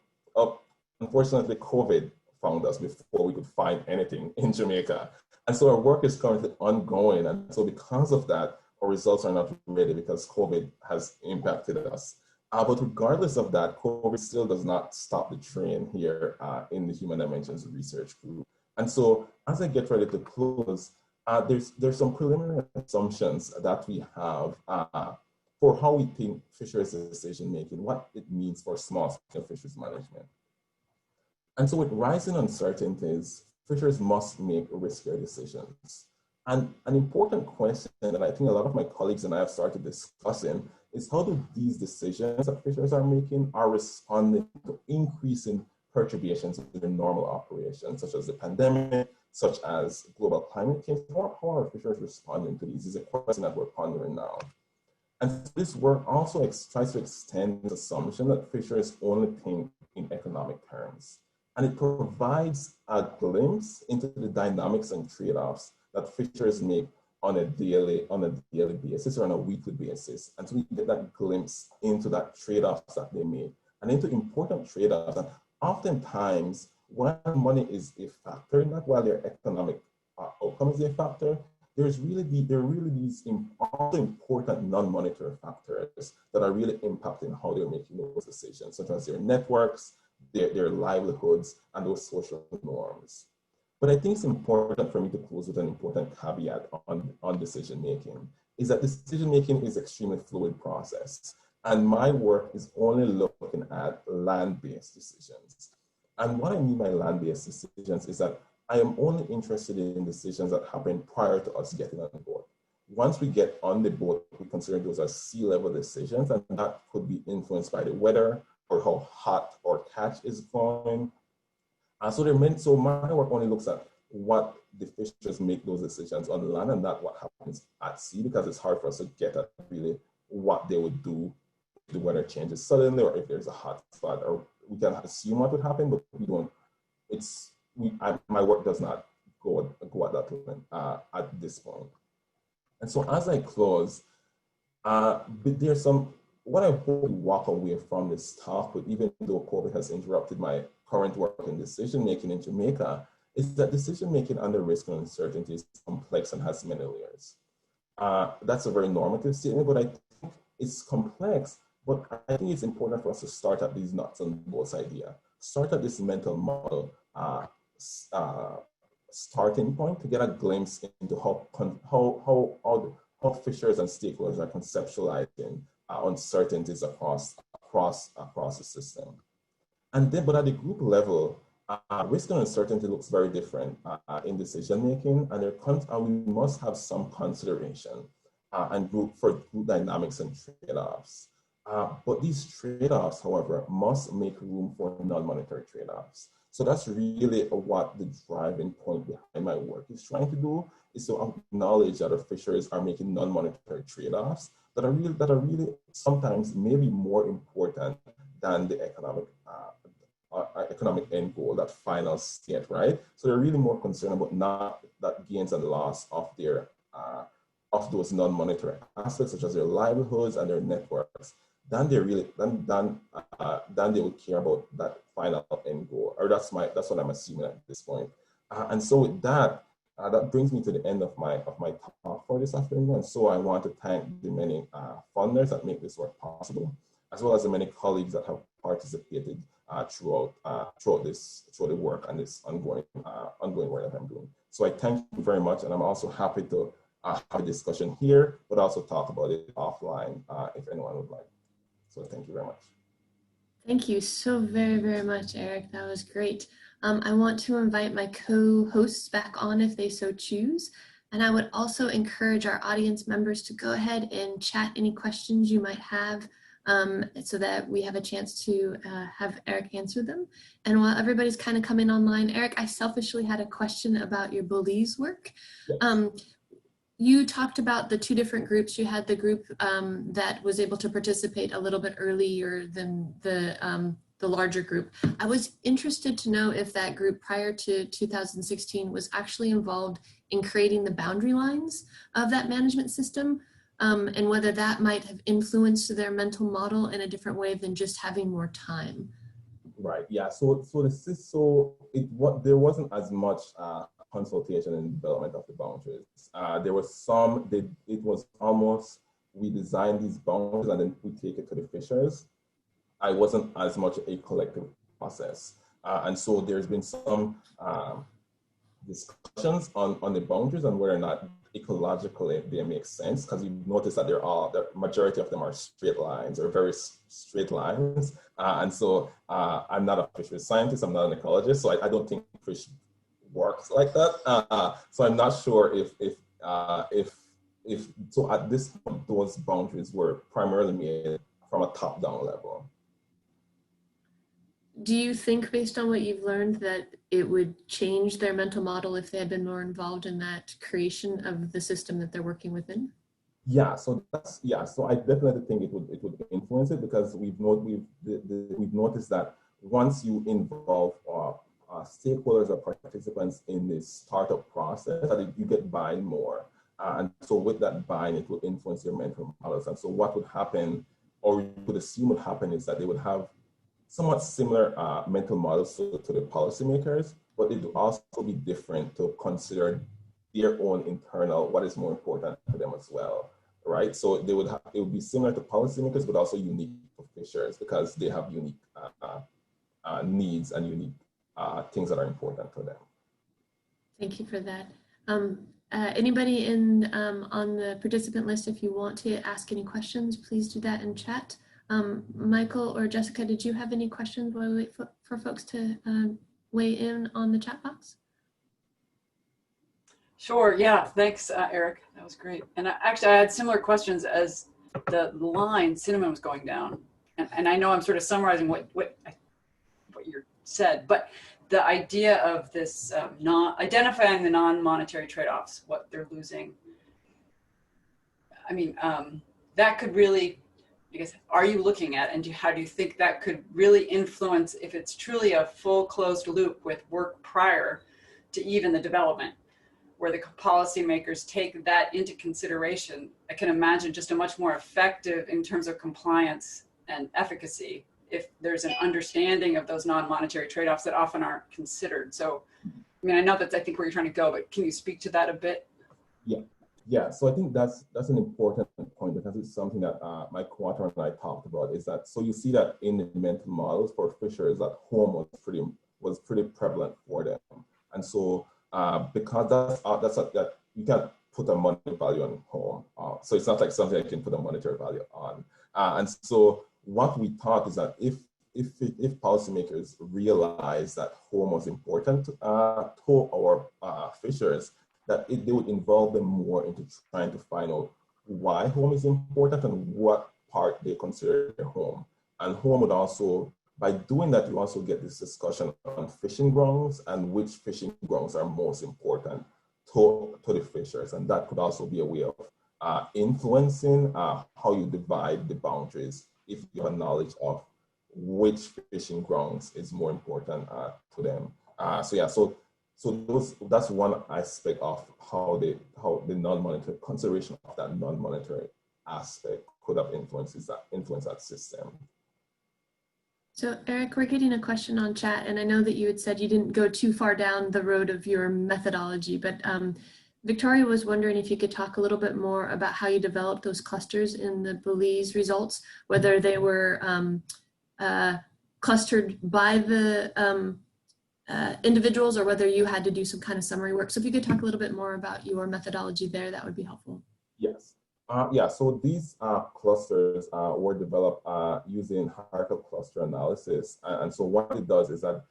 Unfortunately, COVID found us before we could find anything in Jamaica. And so our work is currently ongoing. And so because of that, our results are not ready because COVID has impacted us. But regardless of that, COVID still does not stop the train here in the Human Dimensions Research Group. And so as I get ready to close, there's some preliminary assumptions that we have for how we think fisheries decision-making, what it means for small-scale fisheries management. And so with rising uncertainties, fishers must make riskier decisions. And an important question that I think a lot of my colleagues and I have started discussing is how do these decisions that fishers are making are responding to increasing perturbations in their normal operations, such as the pandemic, such as global climate change. How are fishers responding to these is a question that we're pondering now. And this work also tries to extend the assumption that fishers only think in economic terms. And it provides a glimpse into the dynamics and trade-offs that fishers make on a daily basis or on a weekly basis. And so we get that glimpse into that trade-offs that they make and into important trade-offs. And oftentimes, while money is a factor in that, while their economic outcome is a factor, there are really these also important non-monetary factors that are really impacting how they're making those decisions, such as their networks, their livelihoods, and those social norms. But I think it's important for me to close with an important caveat on decision-making, is that decision-making is an extremely fluid process. And my work is only looking at land-based decisions. And what I mean by land-based decisions is that I am only interested in decisions that happen prior to us getting on board. Once we get on the boat, we consider those as sea level decisions, and that could be influenced by the weather or how hot our catch is going. So my work only looks at what the fishers make those decisions on land and not what happens at sea, because it's hard for us to get at really what they would do if the weather changes suddenly or if there's a hot spot, or we can assume what would happen, but we don't. My work does not go at that line at this point. And so as I close, but there's what I hope we walk away from this talk with, even though COVID has interrupted my current work in decision-making in Jamaica, is that decision-making under risk and uncertainty is complex and has many layers. That's a very normative statement, but I think it's complex, but I think it's important for us to start at these nuts and bolts idea. Start at this mental model starting point to get a glimpse into how fishers and stakeholders are conceptualizing uncertainties across the system. And then, but at the group level, risk and uncertainty looks very different in decision making, and we must have some consideration and group dynamics and trade-offs. But these trade-offs, however, must make room for non-monetary trade-offs. So that's really what the driving point behind my work is trying to do, is to acknowledge that our fisheries are making non-monetary trade-offs that are really sometimes maybe more important than the economic end goal, that final state, right? So they're really more concerned about not that gains and loss of their of those non-monetary aspects, such as their livelihoods and their networks, than they would care about that final end goal. Or that's what I'm assuming at this point. And so with that, that brings me to the end of my talk for this afternoon. And so I want to thank the many funders that make this work possible, as well as the many colleagues that have participated throughout the work and this ongoing work that I'm doing. So I thank you very much, and I'm also happy to have a discussion here, but also talk about it offline if anyone would like. So thank you very much. Thank you so very, very much, Eric. That was great. I want to invite my co-hosts back on if they so choose. And I would also encourage our audience members to go ahead and chat any questions you might have so that we have a chance to have Eric answer them. And while everybody's kind of coming online, Eric, I selfishly had a question about your Belize work. Yes. You talked about the two different groups. You had the group that was able to participate a little bit earlier than the larger group. I was interested to know if that group prior to 2016 was actually involved in creating the boundary lines of that management system, and whether that might have influenced their mental model in a different way than just having more time. Right. Yeah. There wasn't as much consultation and development of the boundaries. There was some. It was almost, we designed these boundaries and then we take it to the fishers. I wasn't as much a collective process, and so there's been some discussions on the boundaries and whether or not ecologically they make sense, because you notice that the majority of them are straight lines or very straight lines, and so I'm not a fisheries scientist, I'm not an ecologist, so I don't think fish works like that. So I'm not sure if so at this point those boundaries were primarily made from a top-down level. Do you think, based on what you've learned, that it would change their mental model if they had been more involved in that creation of the system that they're working within? Yeah, so I definitely think it would influence it, because we've noticed that once you involve stakeholders or participants in this startup process, that you get buy-in more, and so with that buy-in, it will influence your mental models. And so what would happen, or you could assume would happen, is that they would have somewhat similar mental models to the policymakers, but it would also be different to consider their own internal, what is more important to them as well, right? So it would be similar to policymakers, but also unique to fishers, because they have unique needs and unique things that are important to them. Thank you for that. Anybody on the participant list, if you want to ask any questions, please do that in chat. Michael or Jessica, did you have any questions while we wait for folks to weigh in on the chat box? Sure, yeah, thanks, Eric. That was great. And actually, I had similar questions as the line Cinnamon was going down. And I know I'm sort of summarizing what you said, but the idea of this identifying the non-monetary trade-offs, what they're losing. I mean, that could really, I guess, are you looking at, and how do you think that could really influence if it's truly a full closed loop with work prior to even the development, where the policymakers take that into consideration? I can imagine just a much more effective in terms of compliance and efficacy if there's an understanding of those non-monetary trade-offs that often aren't considered. So, I mean, I know that's, I think, where you're trying to go, but can you speak to that a bit? Yeah. So I think that's an important point, because it's something that my co-author and I talked about, is that, so you see that in the mental models for fisheries, that home was pretty prevalent for them. And so because that you can't put a monetary value on home. So it's not like something I can put a monetary value on. And so what we thought is that if policymakers realize that home was important to our fishers, that they would involve them more into trying to find out why home is important and what part they consider their home. And home would also, by doing that, you also get this discussion on fishing grounds and which fishing grounds are most important to the fishers. And that could also be a way of influencing how you divide the boundaries if you have knowledge of which fishing grounds is more important to them. So that's one aspect of how the non-monetary consideration of that non-monetary aspect could have influenced that system. So Eric, we're getting a question on chat, and I know that you had said you didn't go too far down the road of your methodology, but Victoria was wondering if you could talk a little bit more about how you developed those clusters in the Belize results, whether they were clustered by the individuals or whether you had to do some kind of summary work. So if you could talk a little bit more about your methodology there, that would be helpful. Yes. So these clusters were developed using hierarchical cluster analysis. And so what it does is that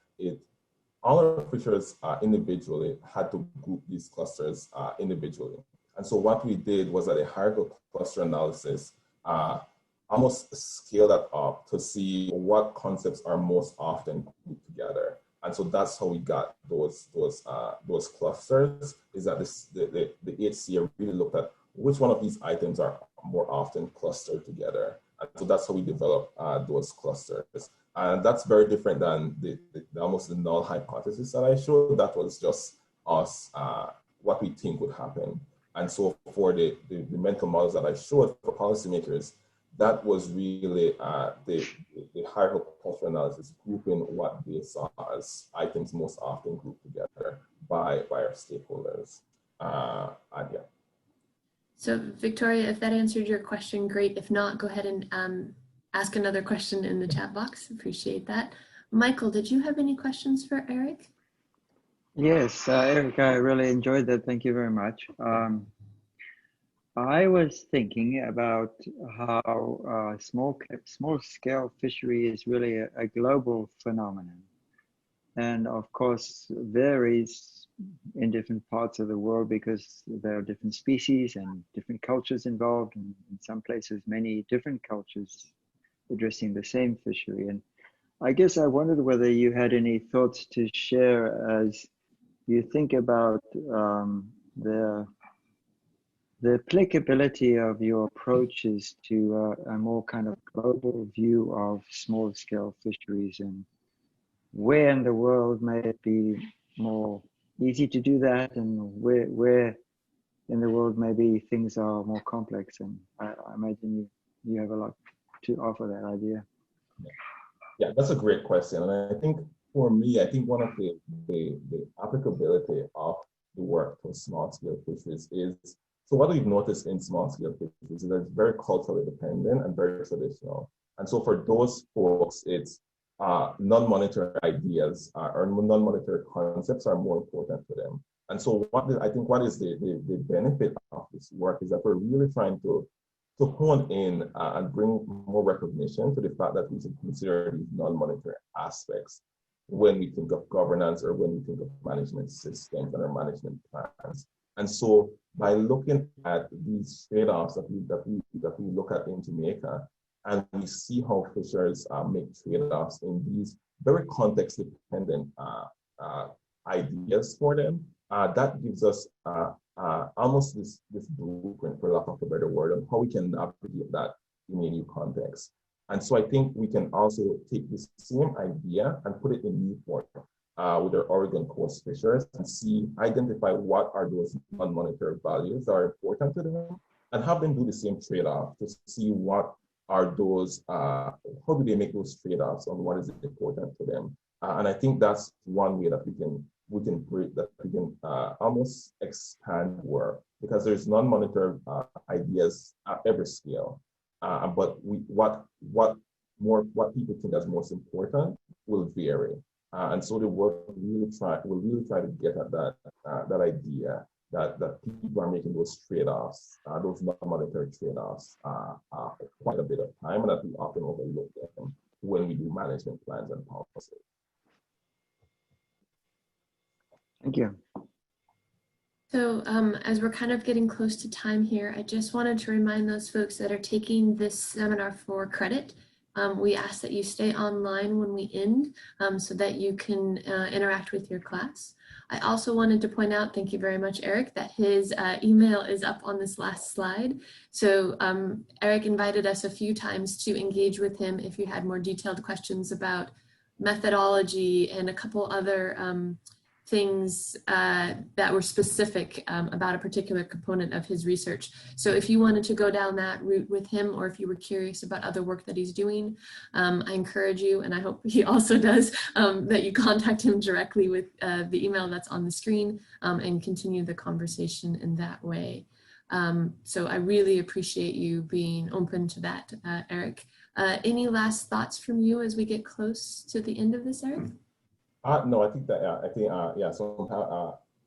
all our fishers individually had to group these clusters individually. And so what we did was that a hierarchical cluster analysis almost scaled that up to see what concepts are most often grouped together. And so that's how we got those clusters, is that the HCA really looked at which one of these items are more often clustered together. And so that's how we developed those clusters. And that's very different than almost the null hypothesis that I showed. That was just us, what we think would happen. And so for the mental models that I showed for policymakers, that was really the hierarchical cluster analysis, grouping what they saw as items most often grouped together by our stakeholders. So Victoria, if that answered your question, great. If not, go ahead and ask another question in the chat box. Appreciate that. Michael, did you have any questions for Eric? Yes, Eric, I really enjoyed that. Thank you very much. I was thinking about how small-scale fishery is really a global phenomenon, and of course varies in different parts of the world because there are different species and different cultures involved, and in some places many different cultures addressing the same fishery. And I guess I wondered whether you had any thoughts to share as you think about the applicability of your approaches to a more kind of global view of small-scale fisheries, and where in the world may it be more easy to do that, and where in the world maybe things are more complex. And I imagine you have a lot to offer that idea. Yeah, that's a great question. And I think for me, I think one of the applicability of the work for small-scale fisheries is, so what we've noticed in small-scale fisheries is that it's very culturally dependent and very traditional. And so for those folks, it's non-monetary ideas or non-monetary concepts are more important to them. And so what is the benefit of this work is that we're really trying to to hone in and bring more recognition to the fact that we should consider these non-monetary aspects when we think of governance or when we think of management systems and our management plans. And so by looking at these trade-offs that we look at in Jamaica, and we see how fishers make trade-offs in these very context-dependent ideas for them, that gives us almost this blueprint, for lack of a better word, on how we can navigate that in a new context. And so I think we can also take this same idea and put it in Newport with our Oregon Coast fishers and identify what are those non-monetary values that are important to them, and have them do the same trade-off to see what are those, how do they make those trade-offs on what is important to them. And I think that's one way that we can almost expand work, because there's non-monetary ideas at every scale. But what people think is most important will vary. And so the work will really try to get at that idea that people are making those trade-offs, those non-monetary trade-offs, quite a bit of time, and that we often overlook them when we do management plans and policy. Thank you. So as we're kind of getting close to time here, I just wanted to remind those folks that are taking this seminar for credit, we ask that you stay online when we end so that you can interact with your class. I also wanted to point out, thank you very much, Eric, that his email is up on this last slide. So Eric invited us a few times to engage with him if you had more detailed questions about methodology and a couple other things that were specific about a particular component of his research. So if you wanted to go down that route with him, or if you were curious about other work that he's doing, I encourage you, and I hope he also does, that you contact him directly with the email that's on the screen and continue the conversation in that way. So I really appreciate you being open to that, Eric. Any last thoughts from you as we get close to the end of this, Eric? No, I think that yeah. So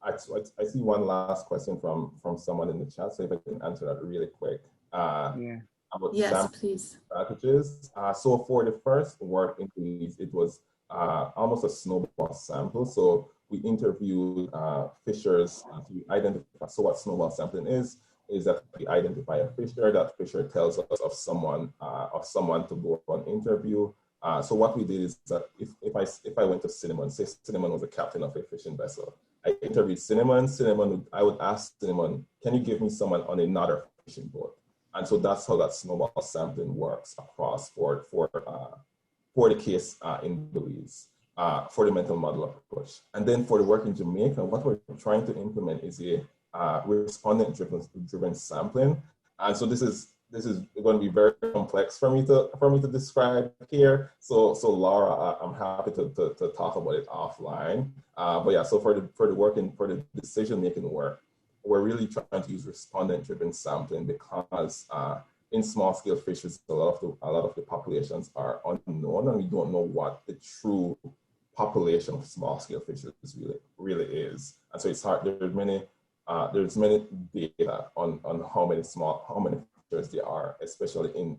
I see one last question from someone in the chat. So if I can answer that really quick. Yeah. About yes, please. Strategies. So for the first work in Belize, it was almost a snowball sample. So we interviewed fishers to identify. So what snowball sampling is that we identify a fisher. That fisher tells us of someone to go on interview. So what we did is that if I went to Cinnamon, say Cinnamon was the captain of a fishing vessel, I interviewed Cinnamon. I would ask Cinnamon, can you give me someone on another fishing boat? And so that's how that snowball sampling works across for the case in Belize, for the mental model approach. And then for the work in Jamaica, what we're trying to implement is a respondent-driven sampling. And so this is going to be very complex for me to describe here. So Laura, I'm happy to talk about it offline. But yeah, so for the decision-making work, we're really trying to use respondent-driven sampling because in small-scale fisheries, a lot of the populations are unknown, and we don't know what the true population of small-scale fisheries really is. And so it's hard. There's many data on how many fisheries there are, especially in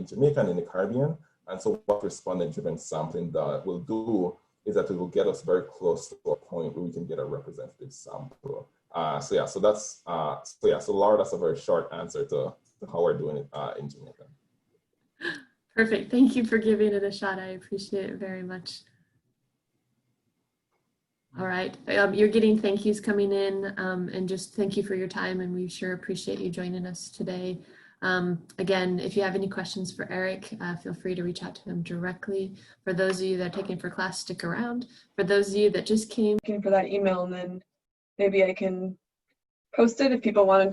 Jamaica and in the Caribbean. And so what respondent-driven sampling will do is that it will get us very close to a point where we can get a representative sample. So Laura, that's a very short answer to how we're doing it in Jamaica. Perfect. Thank you for giving it a shot. I appreciate it very much. All right, you're getting thank yous coming in, and just thank you for your time, and we sure appreciate you joining us today. Again, if you have any questions for Eric, feel free to reach out to him directly. For those of you that are taking for class, stick around. For those of you that just came, looking for that email, and then maybe I can post it if people want to